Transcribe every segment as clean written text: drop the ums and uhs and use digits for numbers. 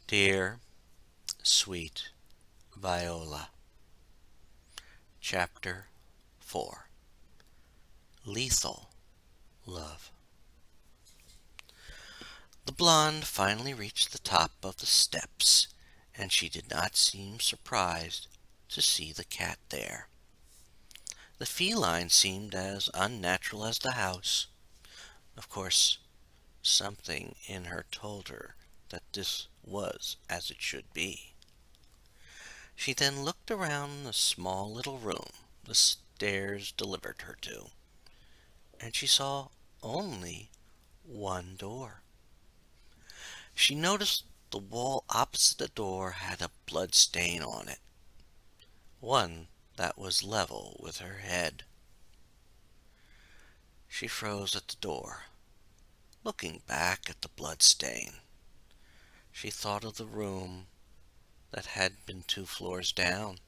Dear, sweet Viola. Chapter 4. Lethal Love. The blonde finally reached the top of the steps, and she did not seem surprised to see the cat there. The feline seemed as unnatural as the house. Of course, something in her told her that this was as it should be. She then looked around the small little room the stairs delivered her to, and she saw only one door. She noticed the wall opposite the door had a blood stain on it, one that was level with her head. She froze at the door, looking back at the blood stain. She thought of the room that had been 2 floors down.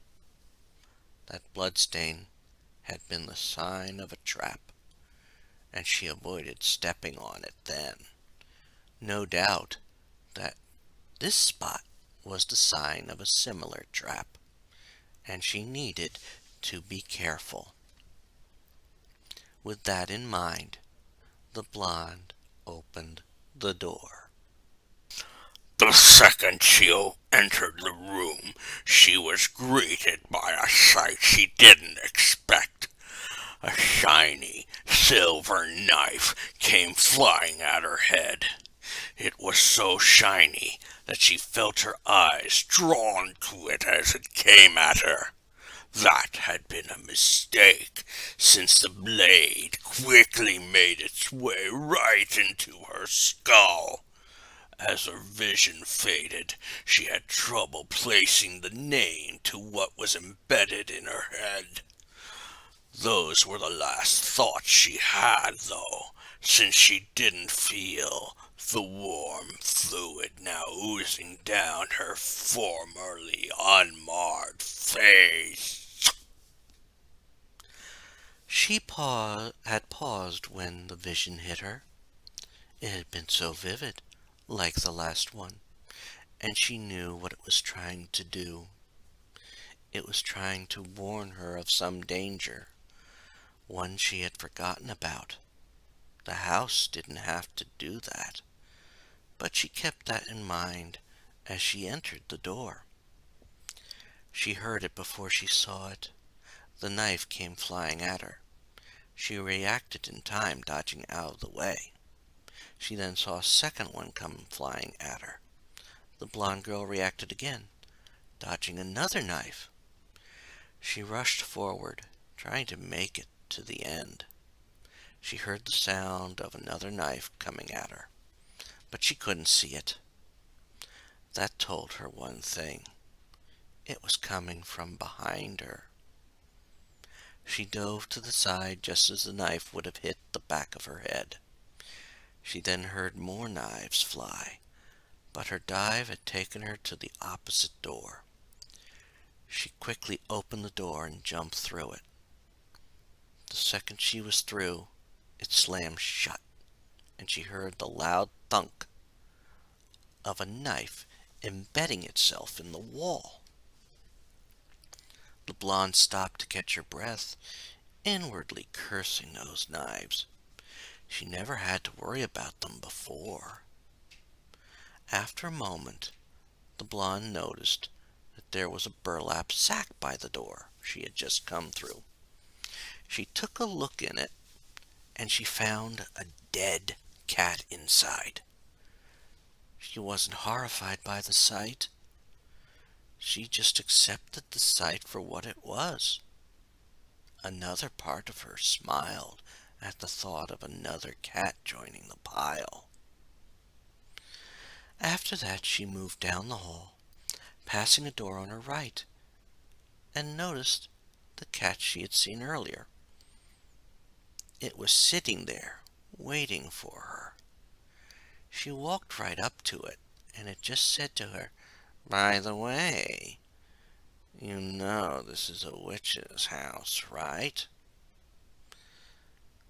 That blood stain had been the sign of a trap, and she avoided stepping on it then. No doubt that this spot was the sign of a similar trap, and she needed to be careful. With that in mind, the blonde opened the door. The second she entered the room, she was greeted by a sight she didn't expect. A shiny silver knife came flying at her head. It was so shiny that she felt her eyes drawn to it as it came at her. That had been a mistake, since the blade quickly made its way right into her skull. As her vision faded, she had trouble placing the name to what was embedded in her head. Those were the last thoughts she had, though, since she didn't feel the warm fluid now oozing down her formerly unmarred face. She had paused when the vision hit her. It had been so vivid, like the last one, and she knew what it was trying to do. It was trying to warn her of some danger, one she had forgotten about. The house didn't have to do that, but she kept that in mind as she entered the door. She heard it before she saw it. The knife came flying at her. She reacted in time, dodging out of the way. She then saw a second one come flying at her. The blonde girl reacted again, dodging another knife. She rushed forward, trying to make it to the end. She heard the sound of another knife coming at her, but she couldn't see it. That told her one thing. It was coming from behind her. She dove to the side just as the knife would have hit the back of her head. She then heard more knives fly, but her dive had taken her to the opposite door. She quickly opened the door and jumped through it. The second she was through, it slammed shut, and she heard the loud thunk of a knife embedding itself in the wall. The blonde stopped to catch her breath, inwardly cursing those knives. She never had to worry about them before. After a moment, the blonde noticed that there was a burlap sack by the door she had just come through. She took a look in it, and she found a dead cat inside. She wasn't horrified by the sight. She just accepted the sight for what it was. Another part of her smiled at the thought of another cat joining the pile. After that, she moved down the hall, passing a door on her right, and noticed the cat she had seen earlier. It was sitting there, waiting for her. She walked right up to it, and it just said to her, "By the way, you know this is a witch's house, right?"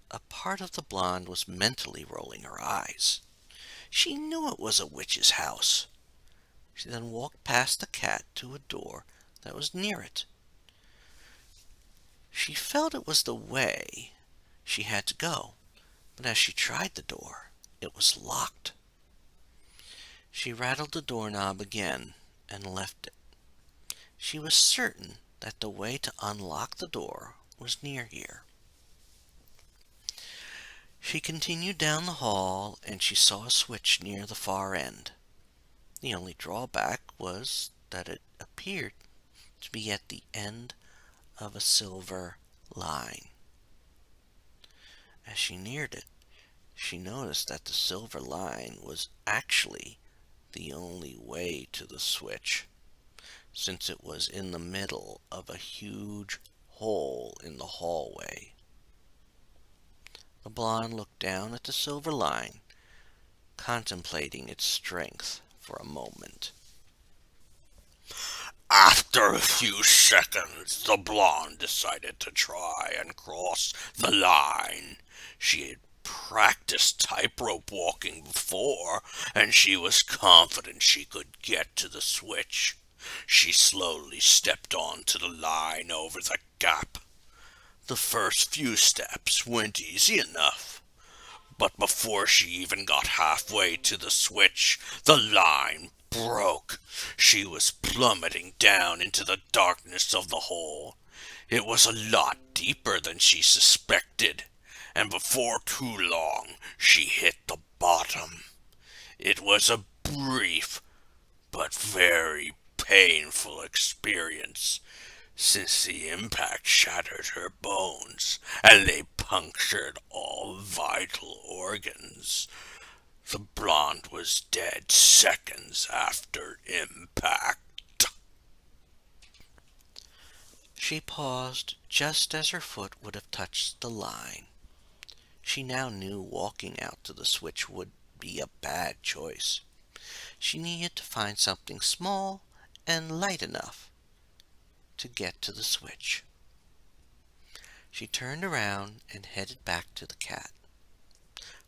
A part of the blonde was mentally rolling her eyes. She knew it was a witch's house. She then walked past the cat to a door that was near it. She felt it was the way she had to go, but as she tried the door, it was locked. She rattled the doorknob again and left it. She was certain that the way to unlock the door was near here. She continued down the hall and she saw a switch near the far end. The only drawback was that it appeared to be at the end of a silver line. As she neared it, she noticed that the silver line was actually the only way to the switch, since it was in the middle of a huge hole in the hallway. The blonde looked down at the silver line, contemplating its strength for a moment. After a few seconds, the blonde decided to try and cross the line. She had practiced tightrope walking before, and she was confident she could get to the switch. She slowly stepped onto the line over the gap. The first few steps went easy enough, but before she even got halfway to the switch, the line broke. She was plummeting down into the darkness of the hole. It was a lot deeper than she suspected, and before too long she hit the bottom. It was a brief but very painful experience, since the impact shattered her bones and they punctured all vital organs. The blonde was dead seconds after impact. She paused just as her foot would have touched the line. She now knew walking out to the switch would be a bad choice. She needed to find something small and light enough to get to the switch. She turned around and headed back to the cat.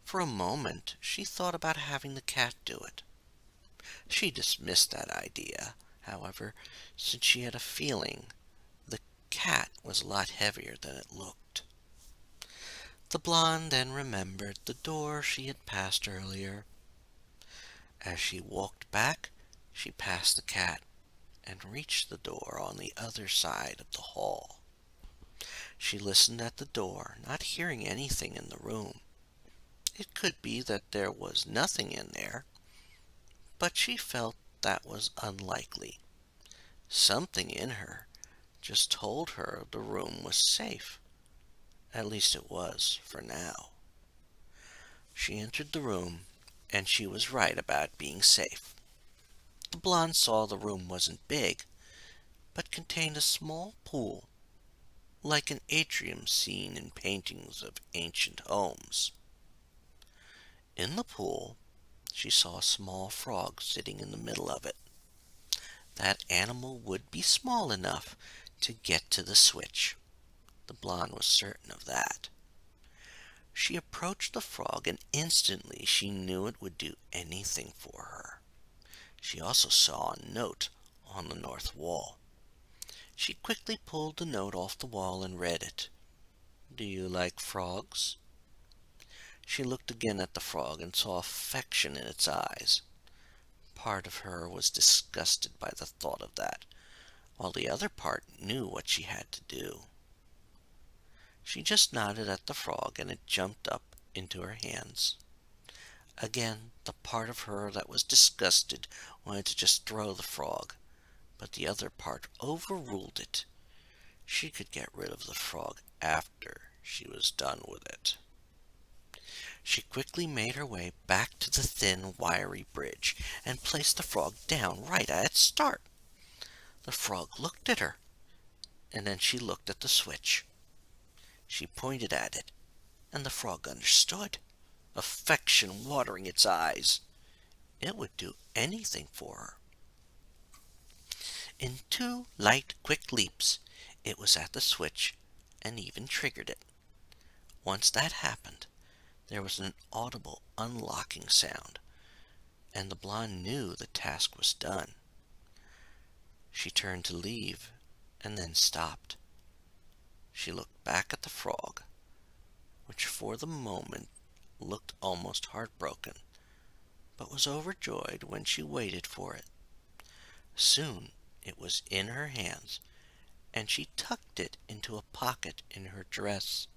For a moment, she thought about having the cat do it. She dismissed that idea, however, since she had a feeling the cat was a lot heavier than it looked. The blonde then remembered the door she had passed earlier. As she walked back, she passed the cat and reached the door on the other side of the hall. She listened at the door, not hearing anything in the room. It could be that there was nothing in there, but she felt that was unlikely. Something in her just told her the room was safe. At least it was for now. She entered the room, and she was right about being safe. The blonde saw the room wasn't big, but contained a small pool, like an atrium seen in paintings of ancient homes. In the pool, she saw a small frog sitting in the middle of it. That animal would be small enough to get to the switch. The blonde was certain of that. She approached the frog, and instantly she knew it would do anything for her. She also saw a note on the north wall. She quickly pulled the note off the wall and read it. "Do you like frogs?" She looked again at the frog and saw affection in its eyes. Part of her was disgusted by the thought of that, while the other part knew what she had to do. She just nodded at the frog, and it jumped up into her hands. Again, the part of her that was disgusted wanted to just throw the frog, but the other part overruled it. She could get rid of the frog after she was done with it. She quickly made her way back to the thin, wiry bridge and placed the frog down right at its start. The frog looked at her, and then she looked at the switch. She pointed at it, and the frog understood, affection watering its eyes. It would do anything for her. In two light, quick leaps, it was at the switch and even triggered it. Once that happened, there was an audible unlocking sound, and the blonde knew the task was done. She turned to leave and then stopped. She looked back at the frog, which for the moment looked almost heartbroken, but was overjoyed when she waited for it. Soon it was in her hands, and she tucked it into a pocket in her dress.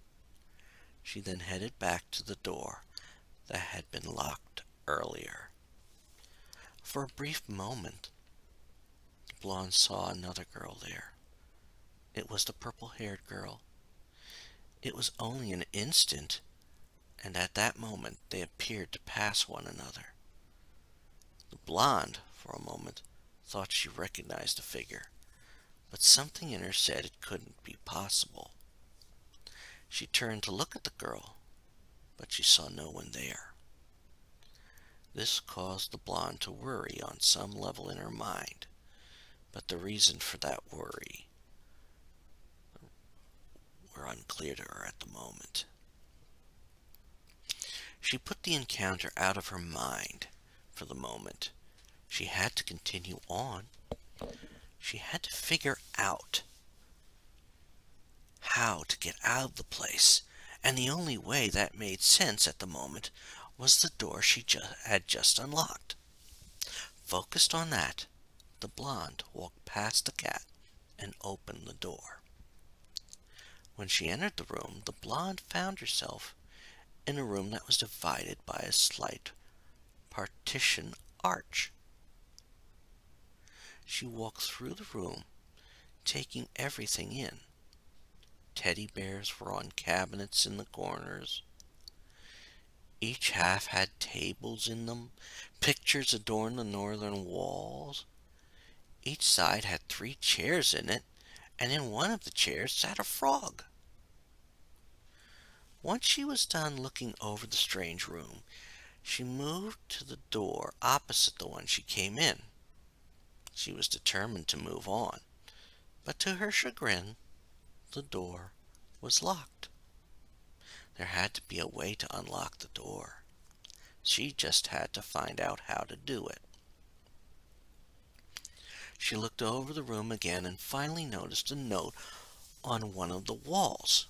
She then headed back to the door that had been locked earlier. For a brief moment, the blonde saw another girl there. It was the purple-haired girl. It was only an instant, and at that moment they appeared to pass one another. The blonde, for a moment, thought she recognized the figure, but something in her said it couldn't be possible. She turned to look at the girl, but she saw no one there. This caused the blonde to worry on some level in her mind, but the reason for that worry were unclear to her at the moment. She put the encounter out of her mind for the moment. She had to continue on. She had to figure out how to get out of the place, and the only way that made sense at the moment was the door she had just unlocked. Focused on that, the blonde walked past the cat and opened the door. When she entered the room, the blonde found herself in a room that was divided by a slight partition arch. She walked through the room, taking everything in. Teddy bears were on cabinets in the corners. Each half had tables in them. Pictures adorned the northern walls. Each side had 3 chairs in it, and in one of the chairs sat a frog. Once she was done looking over the strange room, she moved to the door opposite the one she came in. She was determined to move on, but to her chagrin, the door was locked. There had to be a way to unlock the door. She just had to find out how to do it. She looked over the room again and finally noticed a note on one of the walls.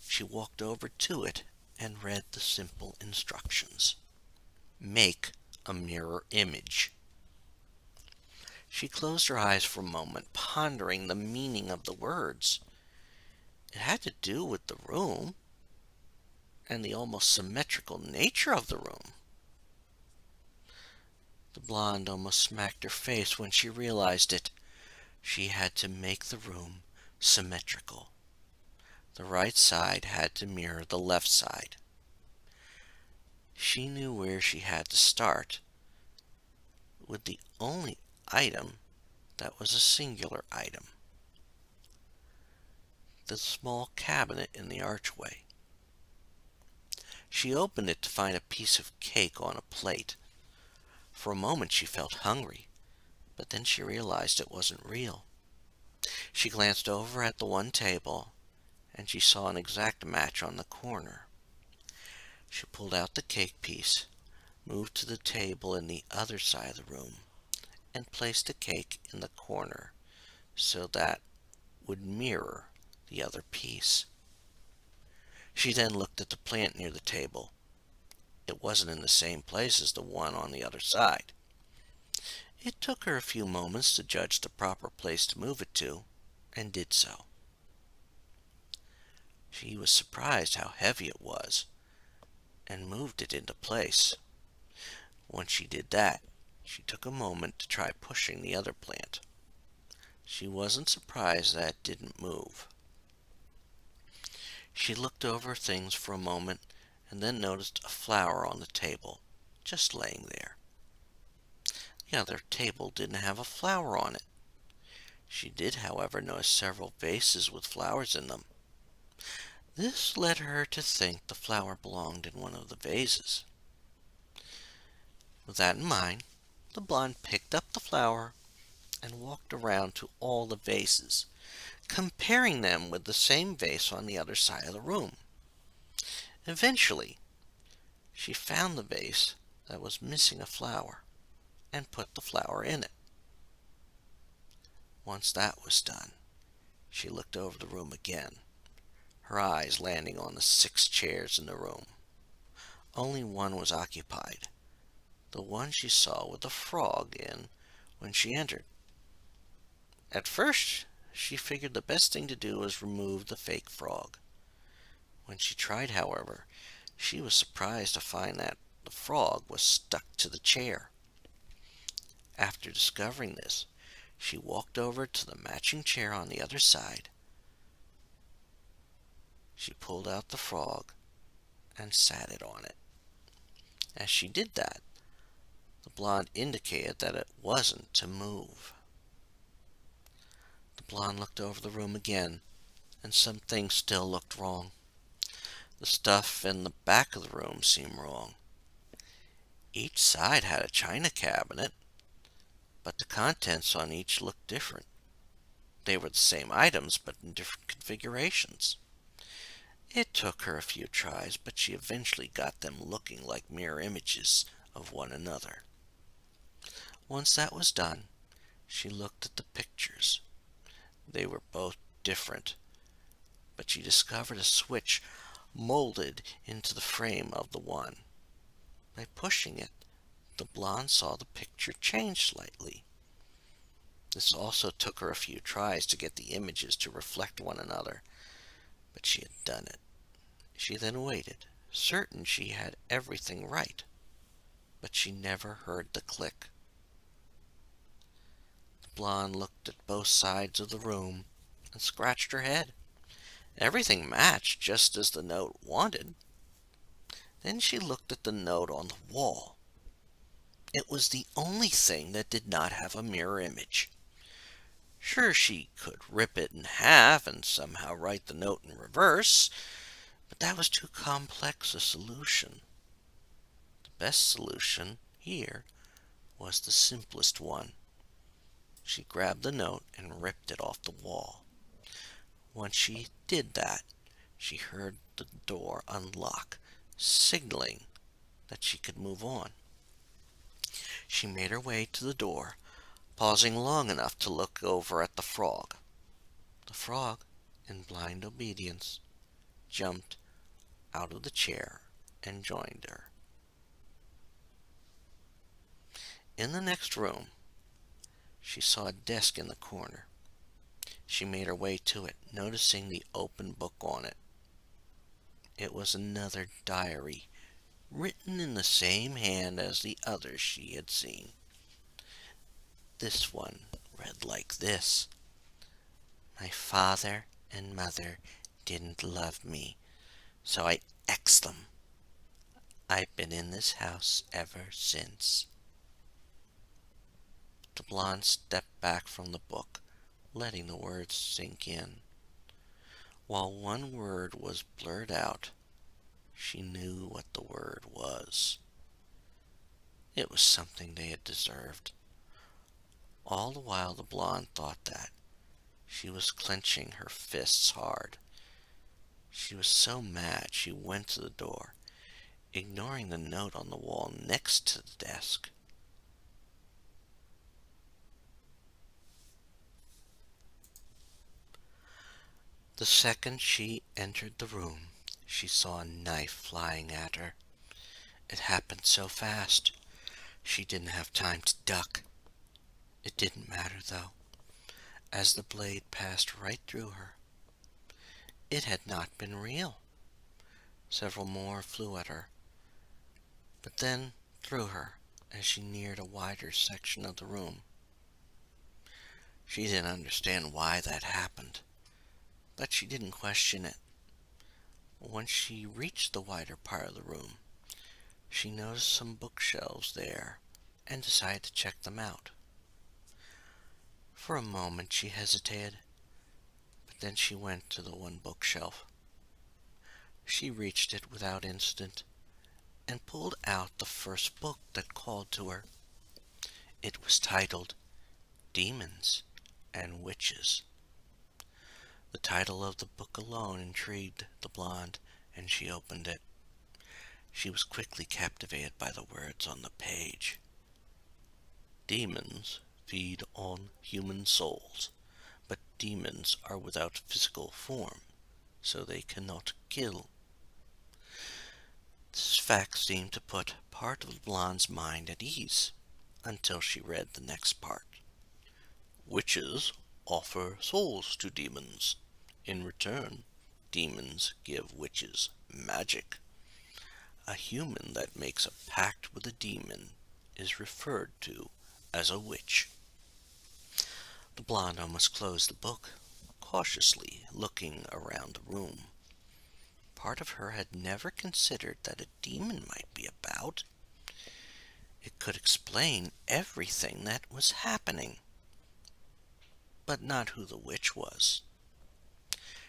She walked over to it and read the simple instructions. Make a mirror image. She closed her eyes for a moment, pondering the meaning of the words. It had to do with the room and the almost symmetrical nature of the room. The blonde almost smacked her face when she realized it. She had to make the room symmetrical. The right side had to mirror the left side. She knew where she had to start with the only item that was a singular item. The small cabinet in the archway. She opened it to find a piece of cake on a plate. For a moment she felt hungry, but then she realized it wasn't real. She glanced over at the one table, and she saw an exact match on the corner. She pulled out the cake piece, moved to the table in the other side of the room, and placed the cake in the corner so that would mirror the other piece. She then looked at the plant near the table. It wasn't in the same place as the one on the other side. It took her a few moments to judge the proper place to move it to, and did so. She was surprised how heavy it was, and moved it into place. Once she did that, she took a moment to try pushing the other plant. She wasn't surprised that it didn't move. She looked over things for a moment and then noticed a flower on the table, just laying there. The other table didn't have a flower on it. She did, however, notice several vases with flowers in them. This led her to think the flower belonged in one of the vases. With that in mind, the blonde picked up the flower and walked around to all the vases, comparing them with the same vase on the other side of the room. Eventually, she found the vase that was missing a flower and put the flower in it. Once that was done, she looked over the room again, her eyes landing on the 6 chairs in the room. Only one was occupied, the one she saw with the frog in when she entered. At first, she figured the best thing to do was remove the fake frog. When she tried, however, she was surprised to find that the frog was stuck to the chair. After discovering this, she walked over to the matching chair on the other side. She pulled out the frog and sat it on it. As she did that, the blonde indicated that it wasn't to move. The blonde looked over the room again, and some things still looked wrong. The stuff in the back of the room seemed wrong. Each side had a china cabinet, but the contents on each looked different. They were the same items, but in different configurations. It took her a few tries, but she eventually got them looking like mirror images of one another. Once that was done, she looked at the pictures. They were both different, but she discovered a switch molded into the frame of the one. By pushing it, the blonde saw the picture change slightly. This also took her a few tries to get the images to reflect one another, but she had done it. She then waited, certain she had everything right, but she never heard the click. The blonde looked at both sides of the room and scratched her head. Everything matched just as the note wanted. Then she looked at the note on the wall. It was the only thing that did not have a mirror image. Sure, she could rip it in half and somehow write the note in reverse, but that was too complex a solution. The best solution here was the simplest one. She grabbed the note and ripped it off the wall. Once she did that, she heard the door unlock, signaling that she could move on. She made her way to the door, pausing long enough to look over at the frog. The frog, in blind obedience, jumped out of the chair and joined her. In the next room, she saw a desk in the corner. She made her way to it, noticing the open book on it. It was another diary, written in the same hand as the others she had seen. This one read like this: "My father and mother didn't love me, so I X'd them. I've been in this house ever since." The blonde stepped back from the book, letting the words sink in. While one word was blurred out, she knew what the word was. It was something they had deserved. All the while the blonde thought that, she was clenching her fists hard. She was so mad she went to the door, ignoring the note on the wall next to the desk. The second she entered the room, she saw a knife flying at her. It happened so fast, she didn't have time to duck. It didn't matter, though, as the blade passed right through her. It had not been real. Several more flew at her, but then through her as she neared a wider section of the room. She didn't understand why that happened, but she didn't question it. Once she reached the wider part of the room, she noticed some bookshelves there and decided to check them out. For a moment she hesitated, but then she went to the one bookshelf. She reached it without incident and pulled out the first book that called to her. It was titled Demons and Witches. The title of the book alone intrigued the blonde, and she opened it. She was quickly captivated by the words on the page. Demons feed on human souls, but demons are without physical form, so they cannot kill. This fact seemed to put part of the blonde's mind at ease, until she read the next part. Witches offer souls to demons. In return, demons give witches magic. A human that makes a pact with a demon is referred to as a witch. The blonde almost closed the book, cautiously looking around the room. Part of her had never considered that a demon might be about. It could explain everything that was happening, but not who the witch was.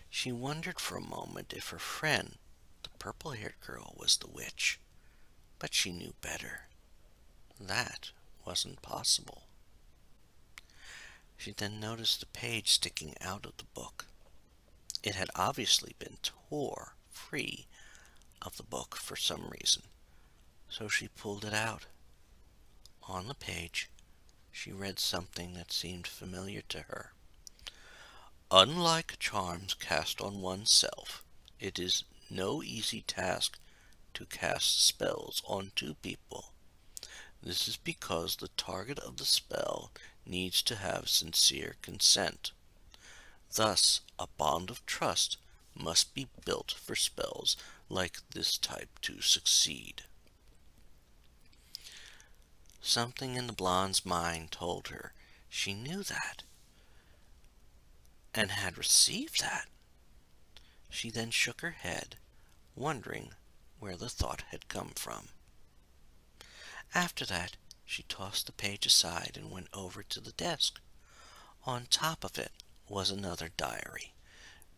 She wondered for a moment if her friend, the purple-haired girl, was the witch, but she knew better. That wasn't possible. She then noticed a page sticking out of the book. It had obviously been tore free of the book for some reason, so she pulled it out. On the page, she read something that seemed familiar to her. Unlike charms cast on oneself, it is no easy task to cast spells on two people. This is because the target of the spell needs to have sincere consent. Thus, a bond of trust must be built for spells like this type to succeed. Something in the blonde's mind told her she knew that and had received that. She then shook her head, wondering where the thought had come from. After that, she tossed the page aside and went over to the desk. On top of it was another diary,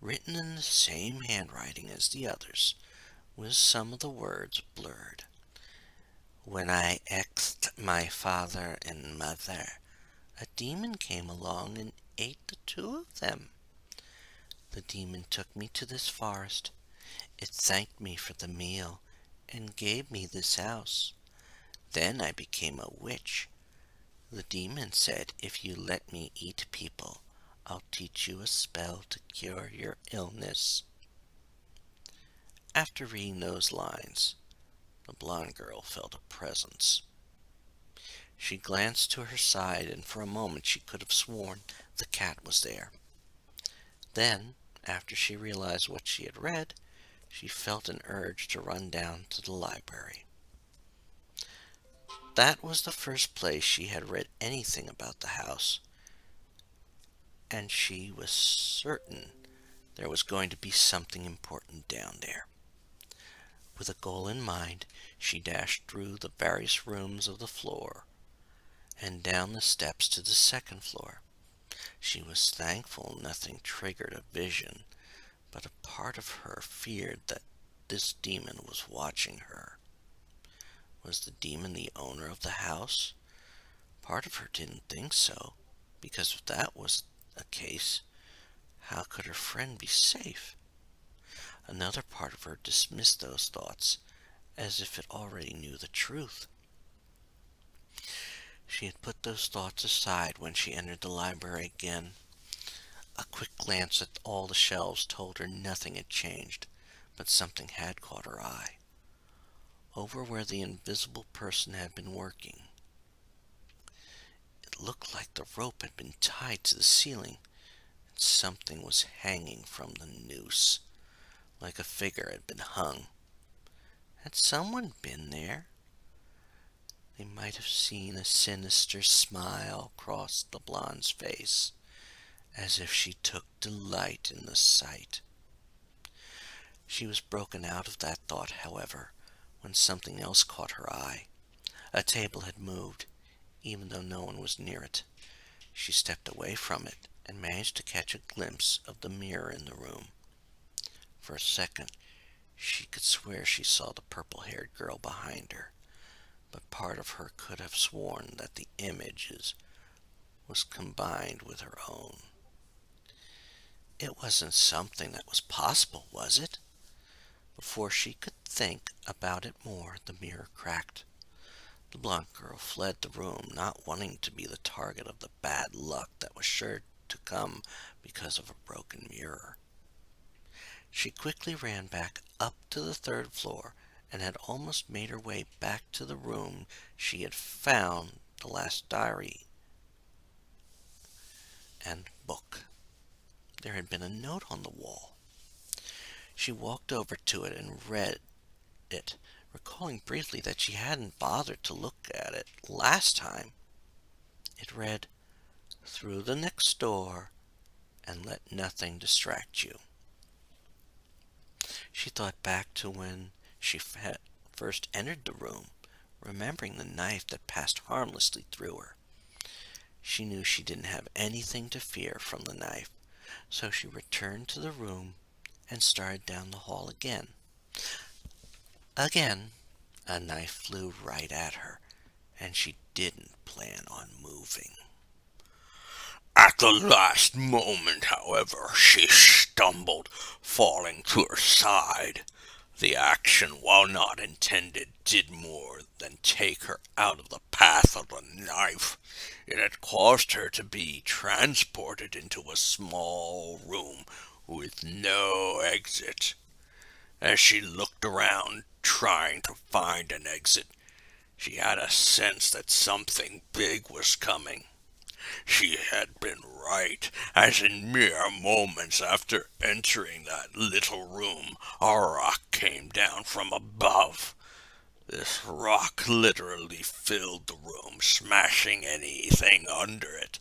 written in the same handwriting as the others, with some of the words blurred. When I asked my father and mother, a demon came along and ate the two of them. The demon took me to this forest. It thanked me for the meal and gave me this house. Then I became a witch. The demon said, if you let me eat people, I'll teach you a spell to cure your illness. After reading those lines, the blonde girl felt a presence. She glanced to her side, and for a moment she could have sworn the cat was there. Then, after she realized what she had read, she felt an urge to run down to the library. That was the first place she had read anything about the house, and she was certain there was going to be something important down there. With a goal in mind, she dashed through the various rooms of the floor and down the steps to the second floor. She was thankful nothing triggered a vision, but a part of her feared that this demon was watching her. Was the demon the owner of the house? Part of her didn't think so, because if that was the case, how could her friend be safe? Another part of her dismissed those thoughts as if it already knew the truth. She had put those thoughts aside when she entered the library again. A quick glance at all the shelves told her nothing had changed, but something had caught her eye. Over where the invisible person had been working, it looked like the rope had been tied to the ceiling, and something was hanging from the noose, like a figure had been hung. Had someone been there? They might have seen a sinister smile cross the blonde's face, as if she took delight in the sight. She was broken out of that thought, however, when something else caught her eye. A table had moved, even though no one was near it. She stepped away from it and managed to catch a glimpse of the mirror in the room. For a second, she could swear she saw the purple-haired girl behind her, but part of her could have sworn that the image was combined with her own. It wasn't something that was possible, was it? Before she could think about it more, the mirror cracked. The blonde girl fled the room, not wanting to be the target of the bad luck that was sure to come because of a broken mirror. She quickly ran back up to the third floor and had almost made her way back to the room she had found the last diary and book. There had been a note on the wall. She walked over to it and read it, recalling briefly that she hadn't bothered to look at it last time. It read, "Through the next door and let nothing distract you." She thought back to when she had first entered the room, remembering the knife that passed harmlessly through her. She knew she didn't have anything to fear from the knife, so she returned to the room and started down the hall again. Again, a knife flew right at her, and she didn't plan on moving. At the last moment, however, she stumbled, falling to her side. The action, while not intended, did more than take her out of the path of the knife. It had caused her to be transported into a small room with no exit. As she looked around, trying to find an exit, she had a sense that something big was coming. She had been right, as in mere moments after entering that little room, a rock came down from above. This rock literally filled the room, smashing anything under it.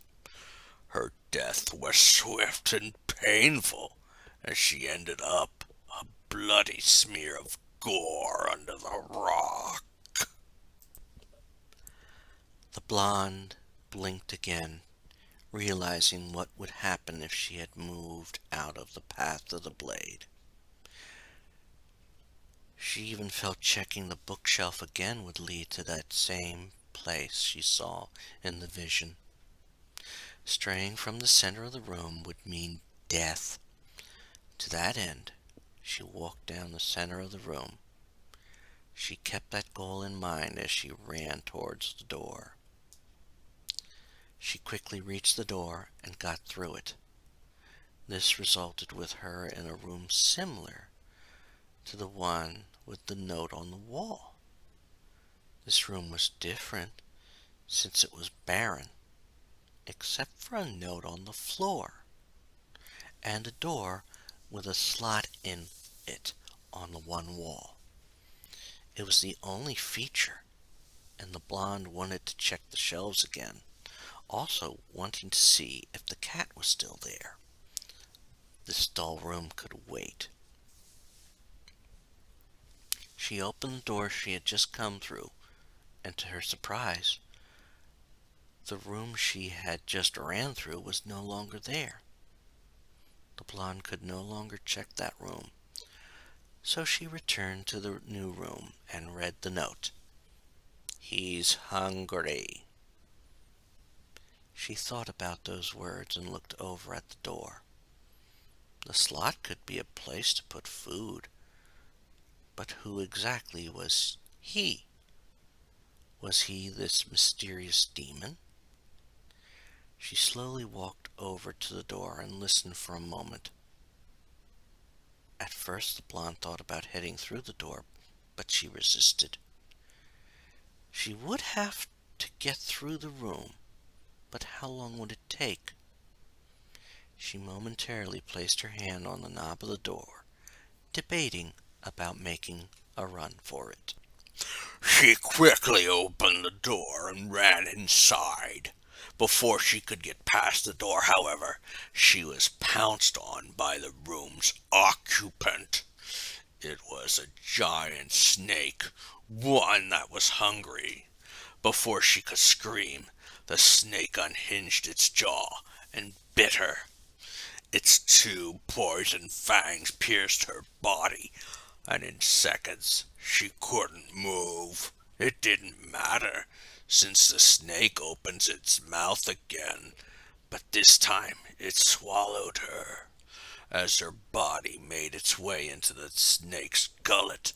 Her death was swift and painful, as she ended up a bloody smear of gore under the rock. The blonde blinked again, realizing what would happen if she had moved out of the path of the blade. She even felt checking the bookshelf again would lead to that same place she saw in the vision. Straying from the center of the room would mean death. To that end, she walked down the center of the room. She kept that goal in mind as she ran towards the door. She quickly reached the door and got through it. This resulted with her in a room similar to the one with the note on the wall. This room was different since it was barren, except for a note on the floor and a door with a slot in it on the one wall. It was the only feature, and the blonde wanted to check the shelves again, also wanting to see if the cat was still there. This dull room could wait. She opened the door she had just come through, and to her surprise, the room she had just ran through was no longer there. The blonde could no longer check that room, so she returned to the new room and read the note. "He's hungry." She thought about those words and looked over at the door. The slot could be a place to put food, but who exactly was he? Was he this mysterious demon? She slowly walked over to the door and listened for a moment. At first, the blonde thought about heading through the door, but she resisted. She would have to get through the room, but how long would it take? She momentarily placed her hand on the knob of the door, debating about making a run for it. She quickly opened the door and ran inside. Before she could get past the door, however, she was pounced on by the room's occupant. It was a giant snake, one that was hungry. Before she could scream, the snake unhinged its jaw and bit her. Its two poison fangs pierced her body, and in seconds she couldn't move. It didn't matter, since the snake opens its mouth again, but this time it swallowed her. As her body made its way into the snake's gullet,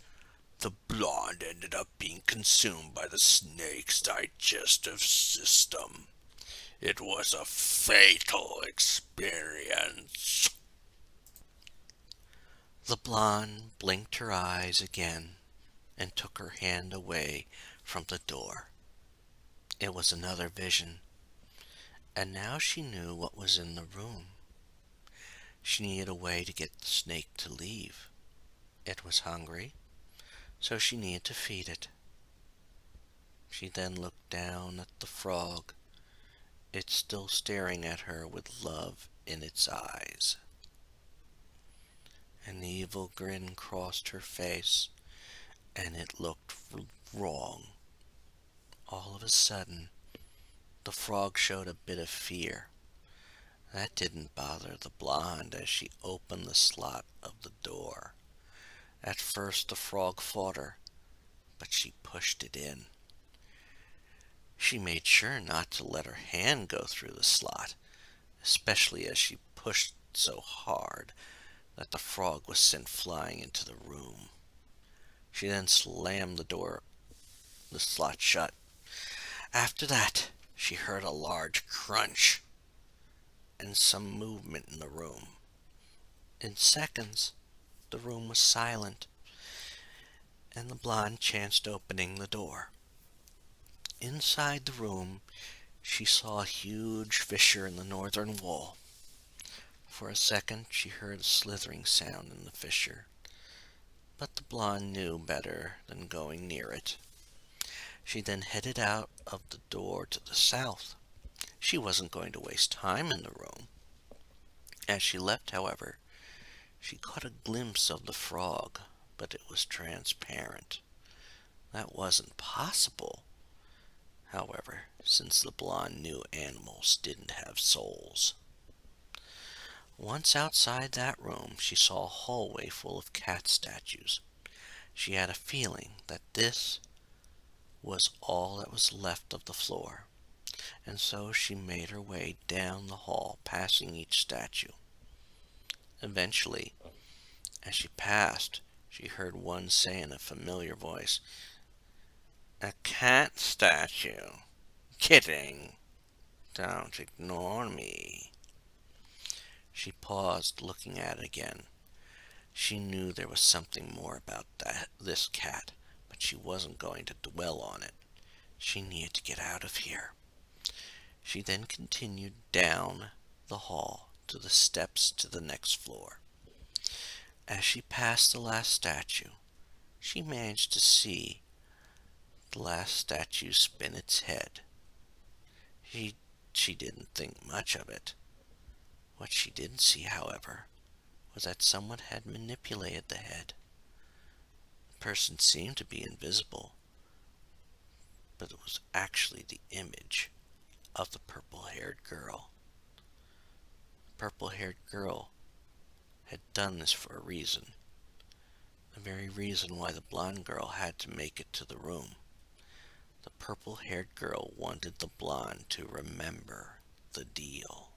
The blonde ended up being consumed by the snake's digestive system. It was a fatal experience. The blonde blinked her eyes again and took her hand away from the door. It was another vision, and now she knew what was in the room. She needed a way to get the snake to leave. It was hungry, so she needed to feed it. She then looked down at the frog, it still staring at her with love in its eyes. An evil grin crossed her face, and it looked wrong. All of a sudden, the frog showed a bit of fear. That didn't bother the blonde as she opened the slot of the door. At first the frog fought her, but she pushed it in. She made sure not to let her hand go through the slot, especially as she pushed so hard that the frog was sent flying into the room. She then slammed the slot shut. After that, she heard a large crunch and some movement in the room. In seconds, the room was silent, and the blonde chanced opening the door. Inside the room, she saw a huge fissure in the northern wall. For a second, she heard a slithering sound in the fissure, but the blonde knew better than going near it. She then headed out of the door to the south. She wasn't going to waste time in the room. As she left, however, she caught a glimpse of the frog, but it was transparent. That wasn't possible, however, since the blonde knew animals didn't have souls. Once outside that room, she saw a hallway full of cat statues. She had a feeling that this was all that was left of the floor, and so she made her way down the hall, passing each statue. Eventually, as she passed, she heard one say in a familiar voice, "A cat statue. Kidding. Don't ignore me." She paused, looking at it again. She knew there was something more about this cat, but she wasn't going to dwell on it. She needed to get out of here. She then continued down the hall to the steps to the next floor. As she passed the last statue, she managed to see the last statue spin its head. She didn't think much of it. What she didn't see, however, was that someone had manipulated the head. The person seemed to be invisible, but it was actually the image of the purple-haired girl. The purple-haired girl had done this for a reason. The very reason why the blonde girl had to make it to the room. The purple-haired girl wanted the blonde to remember the deal.